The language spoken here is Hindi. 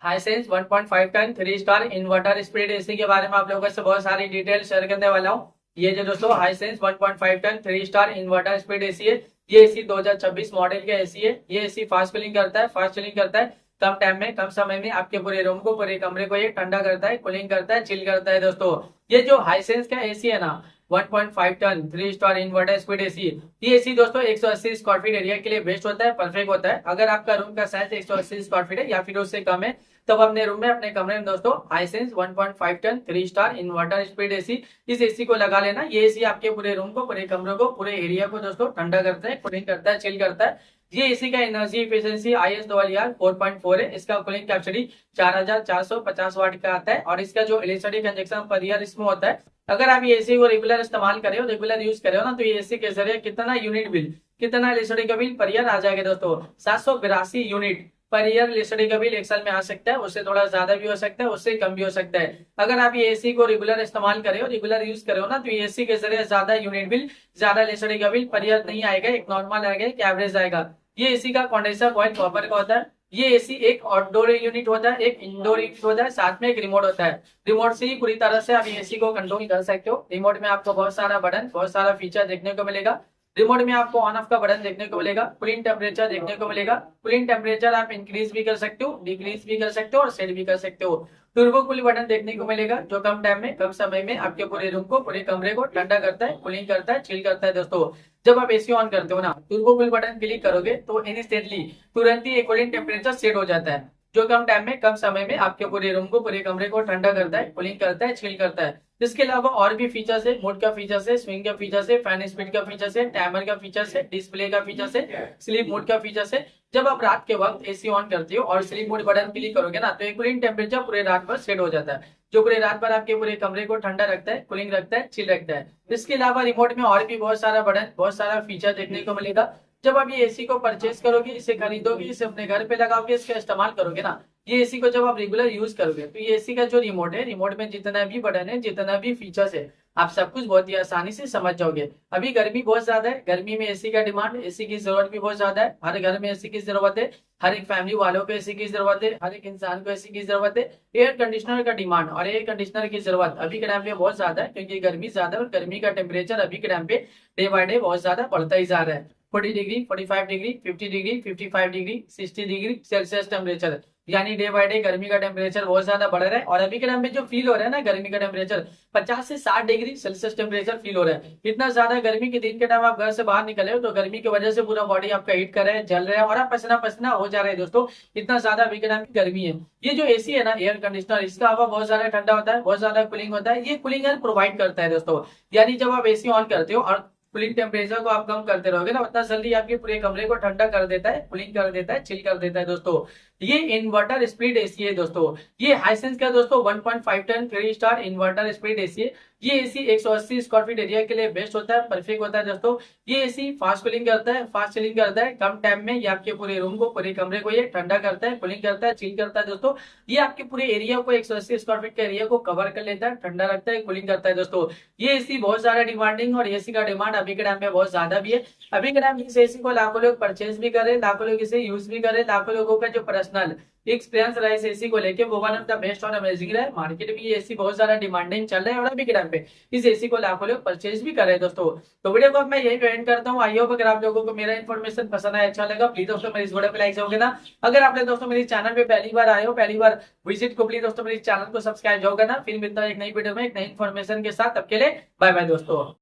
Hisense 1.5 ton 3 star inverter split AC के बारे में आप लोगों से बहुत सारी डिटेल शेयर करने वाला हूँ। ये जो दोस्तों Hisense 1.5 ton 3 star inverter split AC है। ये एसी 2026 मॉडल का एसी है। ये एसी फास्ट कूलिंग करता है, फास्ट चिलिंग करता है। कम टाइम में, कम समय में आपके पूरे रूम को, पूरे कमरे को ये ठंडा करता है, कूलिंग करता है, चिल करता है। दोस्तों ये जो हाइसेंस का एसी है ना, 1.5 ton 3 star inverter speed AC, ये एसी दोस्तों 180 स्क्वायर फीट एरिया के लिए बेस्ट होता है, परफेक्ट होता है। अगर आपका रूम का साइज 180 स्क्वायर फीट है या फिर उससे कम है, तब अपने रूम में, अपने कमरे में दोस्तों Hisense 1.5 ton 3 star inverter speed AC, इस एसी को लगा लेना। ये एसी आपके पूरे रूम को, पूरे कमरे को, पूरे एरिया को दोस्तों ठंडा करता है, कूलिंग करता है, चिल करता है। ये एसी का एनर्जी एफिशिएंसी IS 4.4 है। इसका कूलिंग कैपेसिटी 4450 वाट का आता है और इसका जो इलेक्ट्रिसिटी कंजप्शन पर ईयर इसमें होता है। अगर आप ये एसी को रेगुलर इस्तेमाल करें हो, रेगुलर यूज करें हो ना, तो ये एसी के जरिए कितना यूनिट बिल, कितना इलेक्ट्रिसिटी का बिल पर ईयर आ जाएगा दोस्तों, 782 यूनिट पर ईयर इलेक्ट्रिसिटी का बिल एक साल में आ सकता है। उससे थोड़ा ज्यादा भी हो सकता है, उससे कम भी हो सकता है। अगर आप ये एसी को रेगुलर इस्तेमाल करें हो, रेगुलर यूज करें हो ना, तो ये एसी के जरिए ज्यादा यूनिट बिल, ज्यादा इलेक्ट्रिसिटी का बिल पर ईयर नहीं आएगा, एक नॉर्मल आएगा, एक एवरेज आएगा। ये एसी का कंडेंसर कॉइल कॉपर का होता है। ये एसी एक आउटडोर यूनिट होता है, एक इंडोर यूनिट होता है, साथ में एक रिमोट होता है। रिमोट से ही पूरी तरह से आप एसी को कंट्रोल कर सकते हो। रिमोट में आपको बहुत सारा बटन, बहुत सारा फीचर देखने को मिलेगा। रिमोट में आपको ऑन ऑफ का बटन देखने को मिलेगा, कूलिंग टेम्परेचर देखने को मिलेगा। कूलिंग टेम्परेचर आप इंक्रीज भी कर सकते हो, डिक्रीज भी कर सकते हो और सेट भी कर सकते हो। टर्बो कूल बटन देखने को मिलेगा, जो कम टाइम में, कम समय में आपके पूरे रूम को, पूरे कमरे को ठंडा करता है, कूलिंग करता है, चिल करता है। दोस्तों जब आप एसी ऑन करते हो ना, टर्बो कूल बटन क्लिक करोगे तो इंस्टेंटली, तुरंत ही कूलिंग टेम्परेचर सेट हो जाता है, जो कम टाइम में, कम समय में आपके पूरे रूम को, पूरे कमरे को ठंडा करता है, कूलिंग करता है, चिल करता है। इसके अलावा और भी फीचर्स है, मोड का फीचर्स है, स्विंग का फीचर्स है, फैन स्पीड का फीचर्स है, टाइमर का फीचर्स है, डिस्प्ले का फीचर्स है, स्लीप मोड का फीचर्स है। जब आप रात के वक्त एसी ऑन करते हो और स्लीप मोड बटन क्लिक करोगे ना, तो कूलिंग टेम्परेचर पूरे रात भर सेट हो जाता है, जो पूरे रात भर आपके पूरे कमरे को ठंडा रखता है, कूलिंग रखता है, चिल रखता है। इसके अलावा रिमोट में और भी बहुत सारा बटन, बहुत सारा फीचर देखने को मिलेगा। जब आप ये एसी को परचेज करोगे, इसे खरीदोगे, इसे अपने घर पे लगाओगे, इसका इस्तेमाल करोगे ना, ये एसी को जब आप रेगुलर यूज करोगे, तो ये एसी का जो रिमोट है, रिमोट में जितना भी बटन है, जितना भी फीचर्स है, आप सब कुछ बहुत ही आसानी से समझ जाओगे। अभी गर्मी बहुत ज्यादा है, गर्मी में एसी का डिमांड, एसी की जरूरत भी बहुत ज्यादा है। हर घर में एसी की जरूरत है, हर एक फैमिली वालों को एसी की जरूरत है, हर एक इंसान को एसी की जरूरत है। एयर कंडीशनर का डिमांड और एयर कंडीशनर की जरूरत अभी के टाइम पे बहुत ज्यादा है, क्योंकि गर्मी ज्यादा है और गर्मी का टेम्परेचर अभी के टाइम पे डे बाय डे बहुत ज्यादा बढ़ता ही जा रहा है। 40 degree, 45 degree, 50 degree, 55 degree, 60 degree Celsius temperature, यानी डे बाय डे गर्मी का टेम्परेचर बहुत ज्यादा बढ़ रहा है। और अभी के टाइम पे जो फील हो रहा है ना, गर्मी का टेम्परेचर 50 से 60 डिग्री सेल्सियस टेम्परेचर फील हो रहा है। इतना ज्यादा गर्मी के दिन के टाइम आप घर से बाहर निकले हो, तो गर्मी की वजह से पूरा बॉडी आपका हीट कर रहा है, जल रहा है और आप पसीना पसीना हो जा रहे हैं। दोस्तों इतना ज्यादा अभी के टाइम की गर्मी है। ये जो एसी है ना, एयर कंडीशनर, इसका हवा बहुत ज्यादा ठंडा होता है, बहुत ज्यादा कूलिंग होता है। ये कूलिंग एयर प्रोवाइड करता है दोस्तों, यानी जब आप एसी ऑन करते हो और कूलिंग टेम्परेचर को आप कम करते रहोगे ना, उतना जल्दी आपके पूरे कमरे को ठंडा कर देता है, कूलिंग कर देता है, चिल कर देता है। दोस्तों ये इन्वर्टर स्प्लिट एसी है। दोस्तों ये हाइसेंस का दोस्तों 1.5 ton 3 star inverter split AC है। ये एसी 180 स्क्वायर फीट एरिया के लिए बेस्ट होता है, परफेक्ट होता है। दोस्तों ये एसी फास्ट कूलिंग करता है, फास्ट चिलिंग करता है, कम टाइम में ये आपके पूरे रूम को, पूरे कमरे को ये ठंडा करता है, कूलिंग करता है, चिल करता है। दोस्तों ये आपके पूरे एरिया को, 180 स्क्वायर फीट के एरिया को कवर कर लेता है, ठंडा रखता है, कूलिंग करता है। दोस्तों ये एसी बहुत ज्यादा डिमांडिंग, और एसी का डिमांड अभी के टाइम में बहुत ज्यादा भी है। अभी के टाइम इस एसी को लाखों लोग परचेज भी करे, लाखों लोग इसे यूज भी करे, लाखों लोगों का जो पर्सनल एक्सपीरियंस रहा इस एसी को लेके, वो वन ऑफ द बेस्ट और अमेजिंग रहा है। मार्केट में ये एसी बहुत ज्यादा डिमांडिंग चल रहा है और अभी के टाइम पे इस एसी को लाखों लोग परचेज भी कर रहे हैं। दोस्तों तो वीडियो को अब मैं यही एंड करता हूँ। आई होप अगर आप लोगों को मेरा इन्फॉर्मेशन पसंद आया, अच्छा लगा, प्लीज दोस्तों मेरे इस वीडियो पे लाइक करोगे ना। अगर आपने दोस्तों मेरे चैनल पे पहली बार आए हो, पहली बार विजिट को, प्लीज दोस्तों मेरे चैनल को सब्सक्राइब होगा ना। फिर मिलता है एक नई वीडियो में एक नई इन्फॉर्मेशन के साथ। तब के लिए बाय बाय दोस्तों।